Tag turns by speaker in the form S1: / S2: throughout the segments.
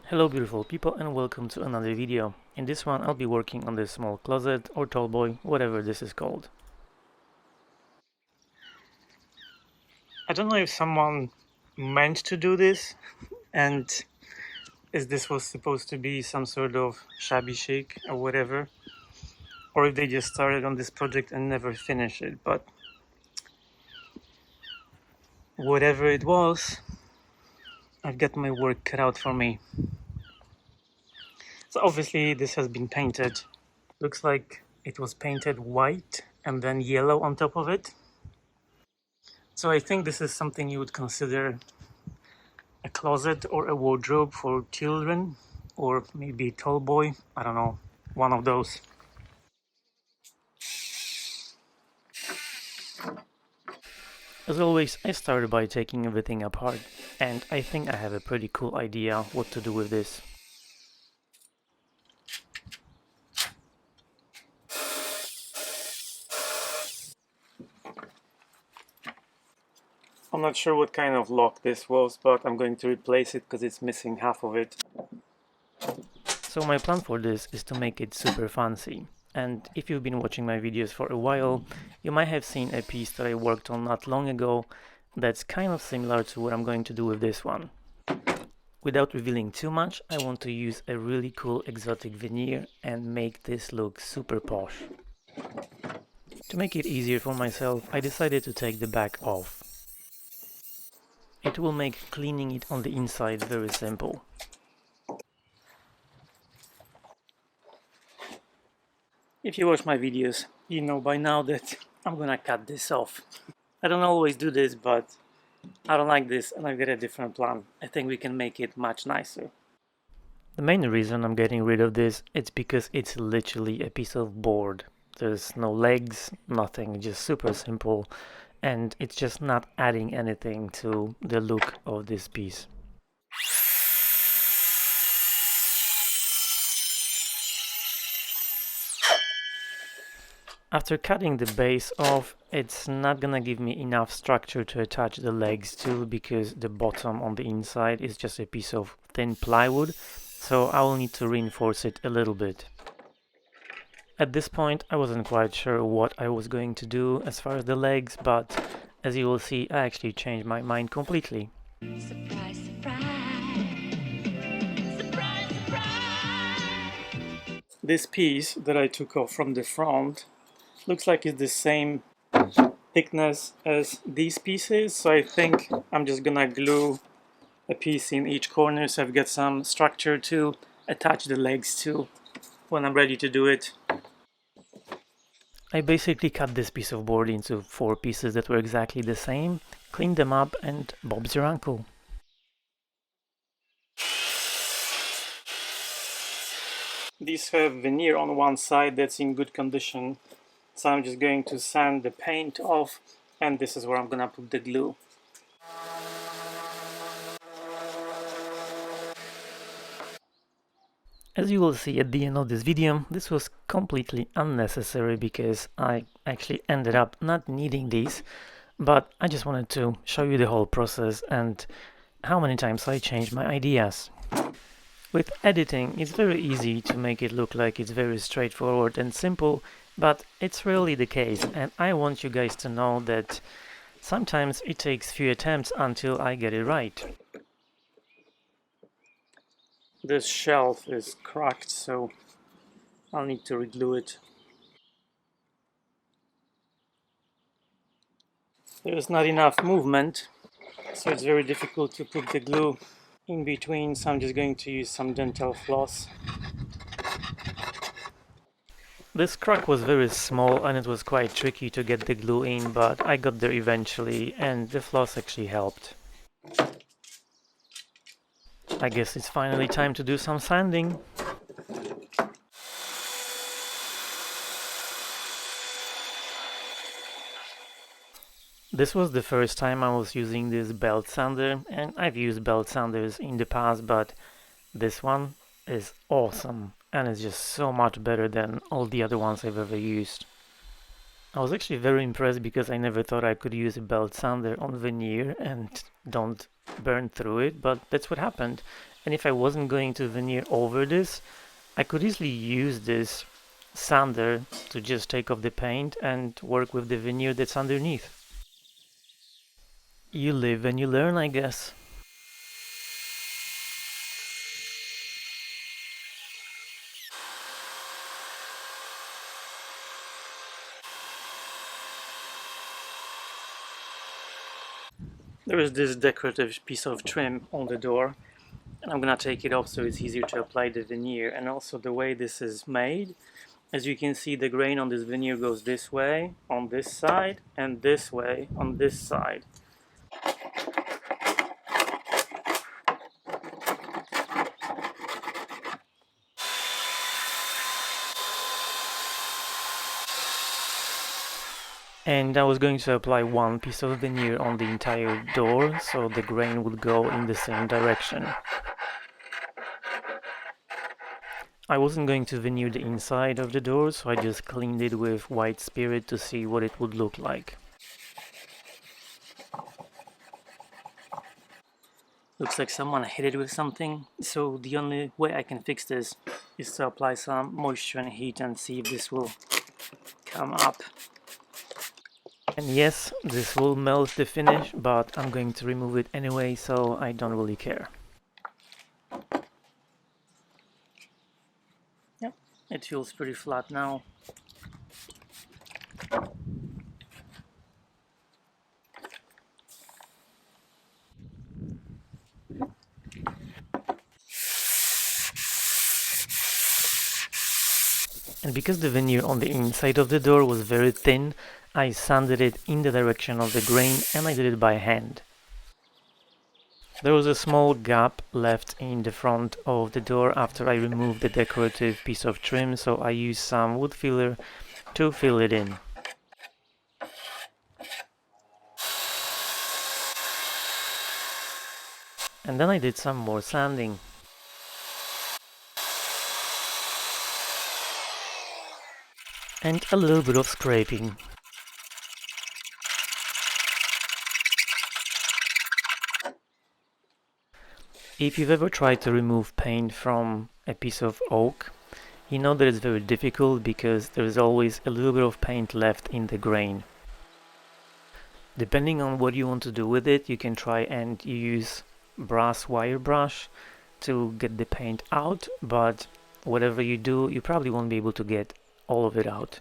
S1: Hello beautiful people and welcome to another video. In this one I'll be working on this small closet or tallboy, whatever this is called. I don't know if someone meant to do this and if this was supposed to be some sort of shabby chic or whatever, or if they just started on this project and never finished it, but whatever it was, I've got my work cut out for me. So obviously this has been painted. Looks like it was painted white and then yellow on top of it. So I think this is something you would consider a closet or a wardrobe for children, or maybe a tall boy, I don't know, one of those. As always, I started by taking everything apart, and I think I have a pretty cool idea what to do with this. I'm not sure what kind of lock this was, but I'm going to replace it because it's missing half of it. So my plan for this is to make it super fancy. And if you've been watching my videos for a while, you might have seen a piece that I worked on not long ago that's kind of similar to what I'm going to do with this one. Without revealing too much, I want to use a really cool exotic veneer and make this look super posh. To make it easier for myself, I decided to take the back off. It will make cleaning it on the inside very simple. If you watch my videos, you know by now that I'm gonna cut this off. I don't always do this, but I don't like this and I've got a different plan. I think we can make it much nicer. The main reason I'm getting rid of this is because it's literally a piece of board. There's no legs, nothing, just super simple, and it's just not adding anything to the look of this piece. After cutting the base off, it's not gonna give me enough structure to attach the legs to, because the bottom on the inside is just a piece of thin plywood, so I will need to reinforce it a little bit. At this point I wasn't quite sure what I was going to do as far as the legs, but as you will see, I actually changed my mind completely. Surprise, surprise. Surprise, surprise. This piece that I took off from the front looks like it's the same thickness as these pieces, so I think I'm just gonna glue a piece in each corner so I've got some structure to attach the legs to when I'm ready to do it. I basically cut this piece of board into 4 pieces that were exactly the same, cleaned them up, and Bob's your uncle. These have veneer on one side that's in good condition, so I'm just going to sand the paint off, and this is where I'm gonna put the glue. As you will see at the end of this video, this was completely unnecessary because I actually ended up not needing these, but I just wanted to show you the whole process and how many times I changed my ideas. With editing, it's very easy to make it look like it's very straightforward and simple, but it's rarely the case, and I want you guys to know that sometimes it takes few attempts until I get it right. This shelf is cracked, so I'll need to reglue it. There's not enough movement, so it's very difficult to put the glue in between, so I'm just going to use some dental floss. This crack was very small and it was quite tricky to get the glue in, but I got there eventually and the floss actually helped. I guess it's finally time to do some sanding. This was the first time I was using this belt sander, and I've used belt sanders in the past, but this one is awesome and it's just so much better than all the other ones I've ever used. I was actually very impressed because I never thought I could use a belt sander on veneer and don't burn through it, but that's what happened, And if I wasn't going to veneer over this, I could easily use this sander to just take off the paint and work with the veneer that's underneath. You live and you learn, I guess. There is this decorative piece of trim on the door, and I'm gonna take it off so it's easier to apply the veneer. And also the way this is made, as you can see, the grain on this veneer goes this way on this side and this way on this side. And I was going to apply one piece of veneer on the entire door so the grain would go in the same direction. I wasn't going to veneer the inside of the door, so I just cleaned it with white spirit to see what it would look like. Looks like someone hit it with something, so the only way I can fix this is to apply some moisture and heat and see if this will come up. And yes, this will melt the finish, but I'm going to remove it anyway, so I don't really care. Yep, it feels pretty flat now. And because the veneer on the inside of the door was very thin, I sanded it in the direction of the grain and I did it by hand. There was a small gap left in the front of the door after I removed the decorative piece of trim, so I used some wood filler to fill it in. And then I did some more sanding. And a little bit of scraping. If you've ever tried to remove paint from a piece of oak, you know that it's very difficult because there is always a little bit of paint left in the grain. Depending on what you want to do with it, you can try and use brass wire brush to get the paint out, but whatever you do, you probably won't be able to get all of it out.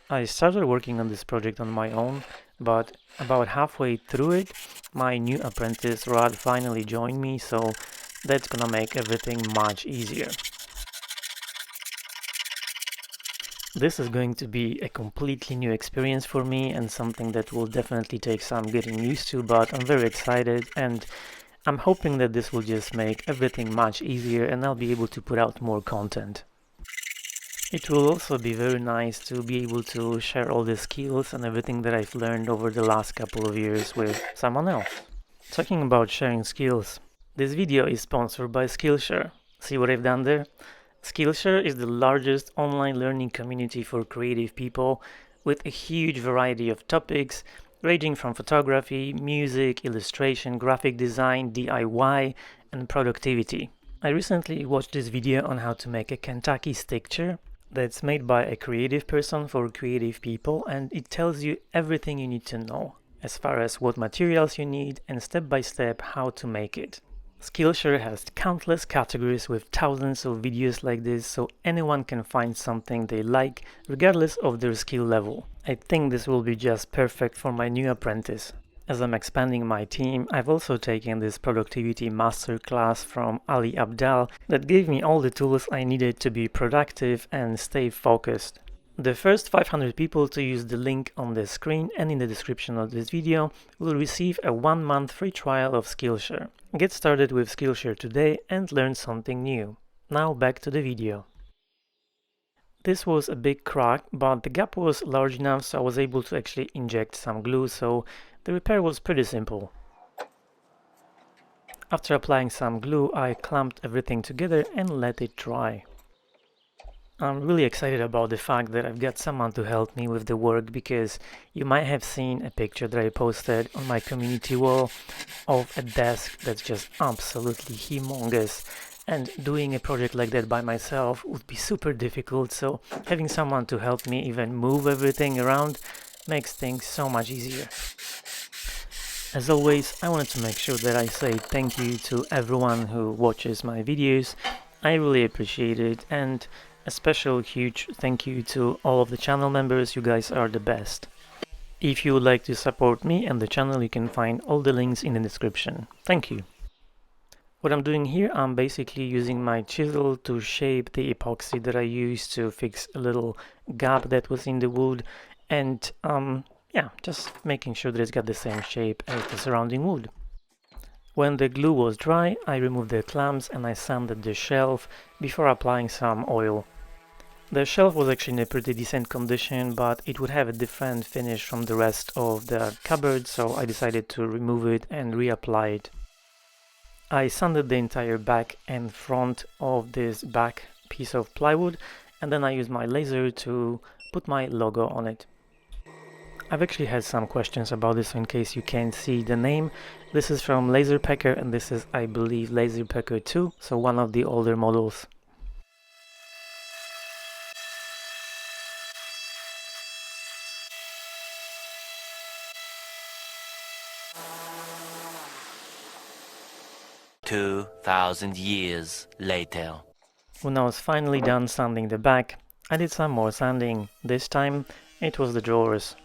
S1: I started working on this project on my own, but about halfway through it, my new apprentice Rod finally joined me, so that's gonna make everything much easier. This is going to be a completely new experience for me and something that will definitely take some getting used to, but I'm very excited and I'm hoping that this will just make everything much easier and I'll be able to put out more content. It will also be very nice to be able to share all the skills and everything that I've learned over the last couple of years with someone else. Talking about sharing skills, this video is sponsored by Skillshare. See what I've done there? Skillshare is the largest online learning community for creative people with a huge variety of topics ranging from photography, music, illustration, graphic design, DIY, and productivity. I recently watched this video on how to make a Kentucky stick chair that's made by a creative person for creative people, and it tells you everything you need to know as far as what materials you need and step by step how to make it. Skillshare has countless categories with thousands of videos like this, so anyone can find something they like regardless of their skill level. I think this will be just perfect for my new apprentice. As I'm expanding my team, I've also taken this productivity masterclass from Ali Abdal that gave me all the tools I needed to be productive and stay focused. The first 500 people to use the link on the screen and in the description of this video will receive a 1-month free trial of Skillshare. Get started with Skillshare today and learn something new. Now back to the video. This was a big crack, but the gap was large enough so I was able to actually inject some glue, so the repair was pretty simple. After applying some glue, I clamped everything together and let it dry. I'm really excited about the fact that I've got someone to help me with the work, because you might have seen a picture that I posted on my community wall of a desk that's just absolutely humongous, and doing a project like that by myself would be super difficult, so having someone to help me even move everything around makes things so much easier. As always, I wanted to make sure that I say thank you to everyone who watches my videos. I really appreciate it, and a special huge thank you to all of the channel members. You guys are the best. If you would like to support me and the channel, you can find all the links in the description. Thank you. What I'm doing here, I'm basically using my chisel to shape the epoxy that I used to fix a little gap that was in the wood, and yeah, just making sure that it's got the same shape as the surrounding wood. When the glue was dry, I removed the clamps and I sanded the shelf before applying some oil. The shelf was actually in a pretty decent condition, but it would have a different finish from the rest of the cupboard, so I decided to remove it and reapply it. I sanded the entire back and front of this back piece of plywood, and then I used my laser to put my logo on it. I've actually had some questions about this, so in case you can't see the name, this is from Laserpecker, and this is, I believe, Laserpecker 2, so one of the older models.
S2: $2,000 later.
S1: When I was finally done sanding the back, I did some more sanding. This time it was the drawers.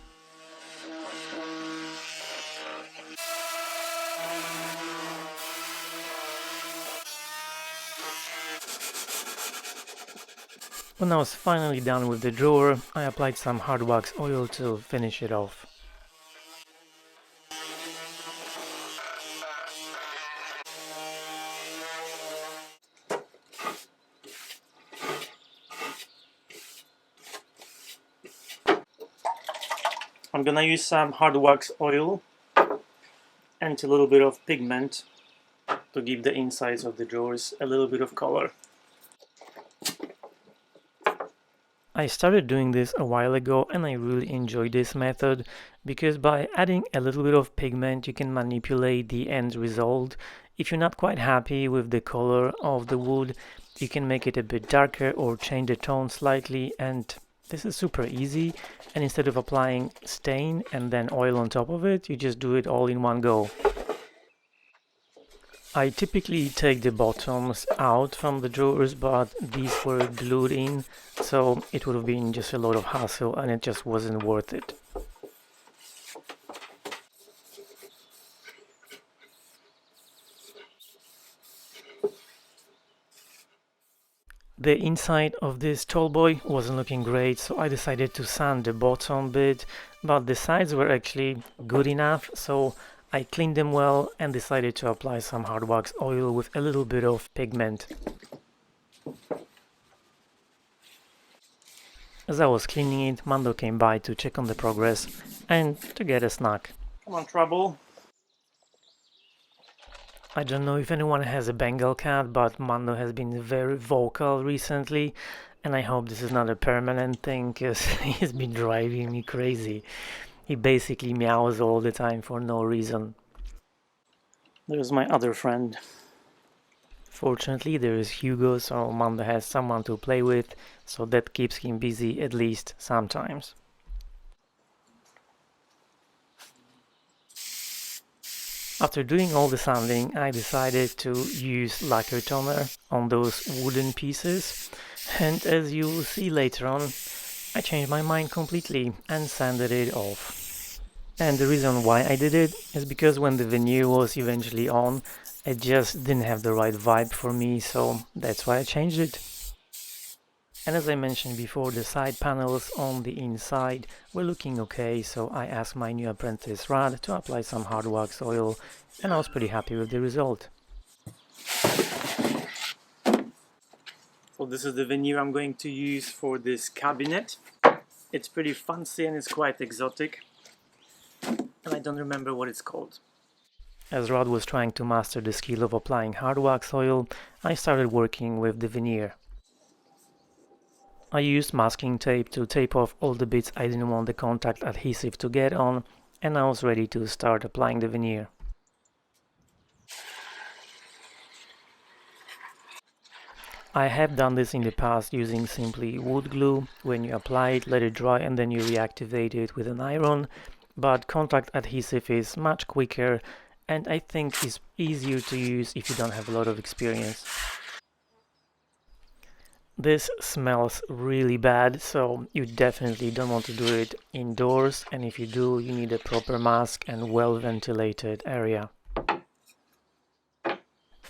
S1: When I was finally done with the drawer, I applied some hard wax oil to finish it off. I'm gonna use some hard wax oil and a little bit of pigment to give the insides of the drawers a little bit of color. I started doing this a while ago and I really enjoy this method, because by adding a little bit of pigment you can manipulate the end result. If you're not quite happy with the color of the wood, you can make it a bit darker or change the tone slightly, and this is super easy. And instead of applying stain and then oil on top of it, you just do it all in one go. I typically take the bottoms out from the drawers, but these were glued in, so it would have been just a lot of hassle and it just wasn't worth it. The inside of this tallboy wasn't looking great, so I decided to sand the bottom bit, but the sides were actually good enough, so I cleaned them well and decided to apply some hard wax oil with a little bit of pigment. As I was cleaning it, Mando came by to check on the progress and to get a snack. Come on, Trouble. I don't know if anyone has a Bengal cat, but Mando has been very vocal recently, and I hope this is not a permanent thing, because he's been driving me crazy. He basically meows all the time for no reason. There's my other friend. Fortunately, there is Hugo, so Mando has someone to play with, so that keeps him busy at least sometimes. After doing all the sanding, I decided to use lacquer toner on those wooden pieces, and as you will see later on, I changed my mind completely and sanded it off. And the reason why I did it is because when the veneer was eventually on, it just didn't have the right vibe for me, so that's why I changed it. And as I mentioned before, the side panels on the inside were looking okay, so I asked my new apprentice Rad to apply some hard wax oil, and I was pretty happy with the result. So this is the veneer I'm going to use for this cabinet. It's pretty fancy and it's quite exotic, and I don't remember what it's called. As Rod was trying to master the skill of applying hard wax oil, I started working with the veneer. I used masking tape to tape off all the bits I didn't want the contact adhesive to get on, and I was ready to start applying the veneer. I have done this in the past using simply wood glue. When you apply it, let it dry and then you reactivate it with an iron, but contact adhesive is much quicker and I think is easier to use if you don't have a lot of experience. This smells really bad, so you definitely don't want to do it indoors, and if you do, you need a proper mask and well ventilated area.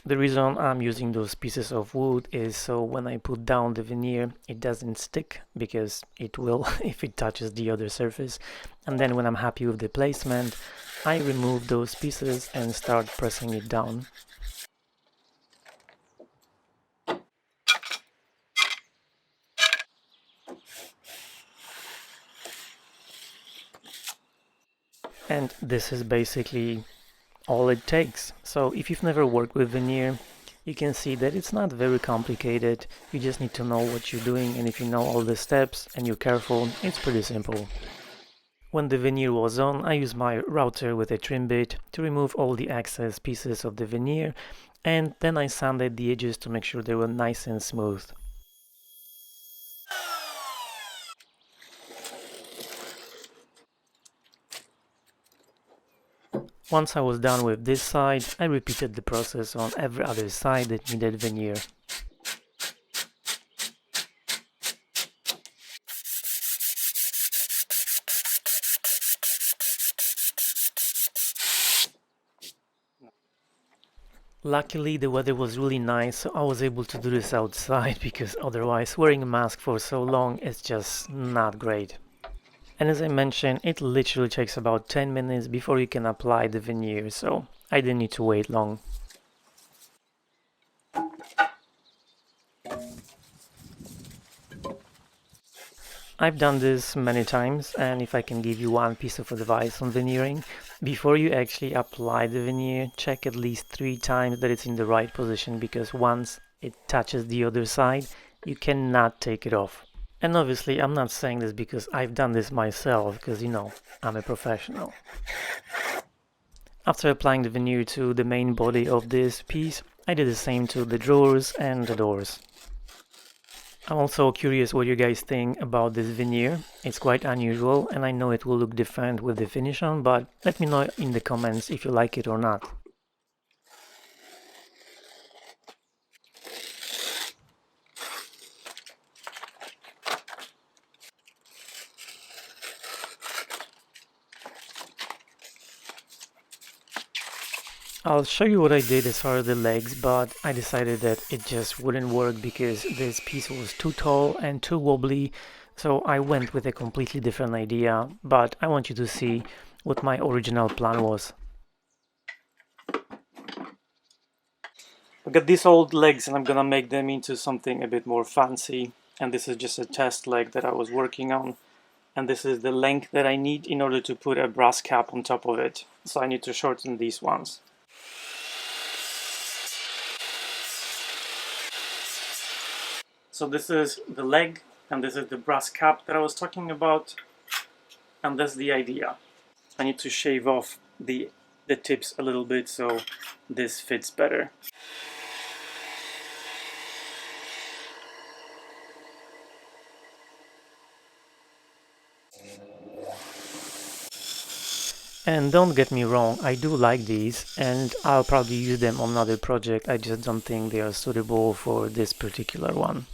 S1: The reason I'm using those pieces of wood is so when I put down the veneer it doesn't stick, because it will if it touches the other surface, and then when I'm happy with the placement I remove those pieces and start pressing it down. And this is basically all it takes. So if you've never worked with veneer, you can see that it's not very complicated. You just need to know what you're doing, and if you know all the steps and you're careful, it's pretty simple. When the veneer was on, I used my router with a trim bit to remove all the excess pieces of the veneer, and then I sanded the edges to make sure they were nice and smooth. Once I was done with this side, I repeated the process on every other side that needed veneer. Luckily the weather was really nice, so I was able to do this outside, because otherwise wearing a mask for so long is just not great. And as I mentioned, it literally takes about 10 minutes before you can apply the veneer, so I didn't need to wait long. I've done this many times, and if I can give you one piece of advice on veneering, before you actually apply the veneer, check at least 3 times that it's in the right position, because once it touches the other side, you cannot take it off. And obviously I'm not saying this because I've done this myself, because you know, I'm a professional. After applying the veneer to the main body of this piece, I did the same to the drawers and the doors. I'm also curious what you guys think about this veneer. It's quite unusual and I know it will look different with the finish on, but let me know in the comments if you like it or not. I'll show you what I did as far as the legs, but I decided that it just wouldn't work because this piece was too tall and too wobbly, so I went with a completely different idea, but I want you to see what my original plan was. I've got these old legs and I'm gonna make them into something a bit more fancy, and this is just a test leg that I was working on, and this is the length that I need in order to put a brass cap on top of it, so I need to shorten these ones. So this is the leg, and this is the brass cap that I was talking about, and that's the idea. I need to shave off the tips a little bit so this fits better. And don't get me wrong, I do like these, and I'll probably use them on another project. I just don't think they are suitable for this particular one.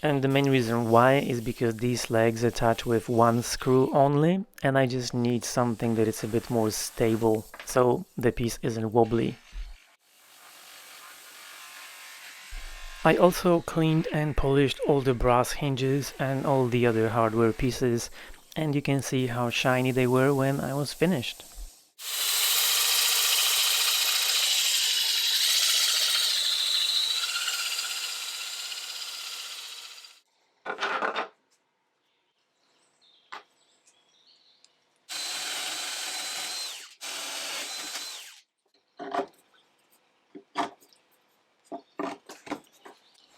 S1: And the main reason why is because these legs attach with one screw only, and I just need something that is a bit more stable, so the piece isn't wobbly. I also cleaned and polished all the brass hinges and all the other hardware pieces, and you can see how shiny they were when I was finished.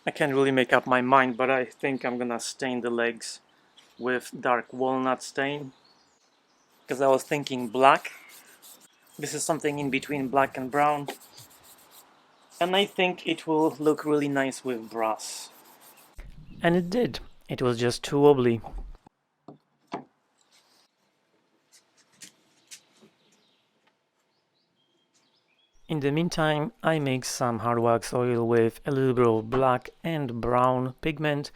S1: I can't really make up my mind, but I think I'm gonna stain the legs with dark walnut stain, because I was thinking black. This is something in between black and brown, and I think it will look really nice with brass. And it did. It was just too wobbly. In the meantime, I mix some hard wax oil with a little bit of black and brown pigment,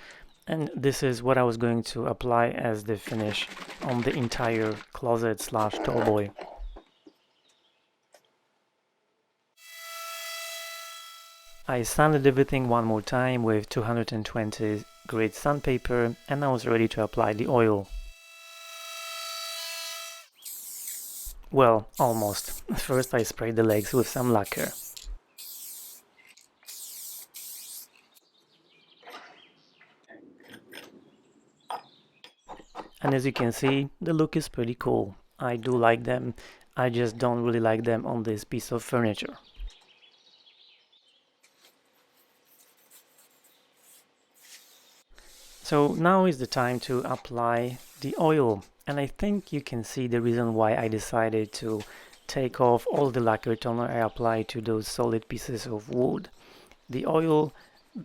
S1: and this is what I was going to apply as the finish on the entire closet slash tallboy. I sanded everything one more time with 220 grit sandpaper, and I was ready to apply the oil. Well, almost. First I sprayed the legs with some lacquer. And as you can see, the look is pretty cool. I do like them, I just don't really like them on this piece of furniture. So now is the time to apply the oil, and I think you can see the reason why I decided to take off all the lacquer toner I applied to those solid pieces of wood. The oil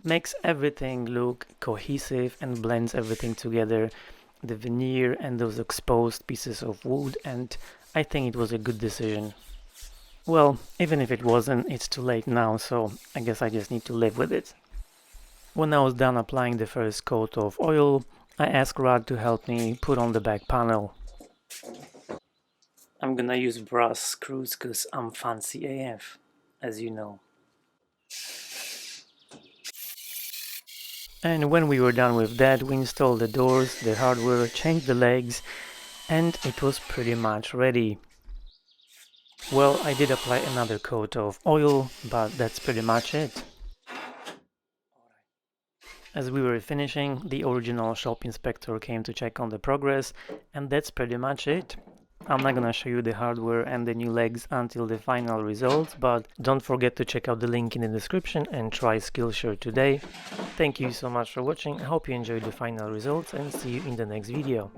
S1: makes everything look cohesive and blends everything together, the veneer and those exposed pieces of wood, and I think it was a good decision. Well, even if it wasn't, it's too late now, so I guess I just need to live with it. When I was done applying the first coat of oil, I asked Rad to help me put on the back panel. I'm gonna use brass screws cause I'm fancy AF, as you know. And when we were done with that, we installed the doors, the hardware, changed the legs, and it was pretty much ready. Well, I did apply another coat of oil, but that's pretty much it. As we were finishing, the original shop inspector came to check on the progress, and that's pretty much it. I'm not gonna show you the hardware and the new legs until the final results, but don't forget to check out the link in the description and try Skillshare today. Thank you so much for watching, I hope you enjoyed the final results and see you in the next video.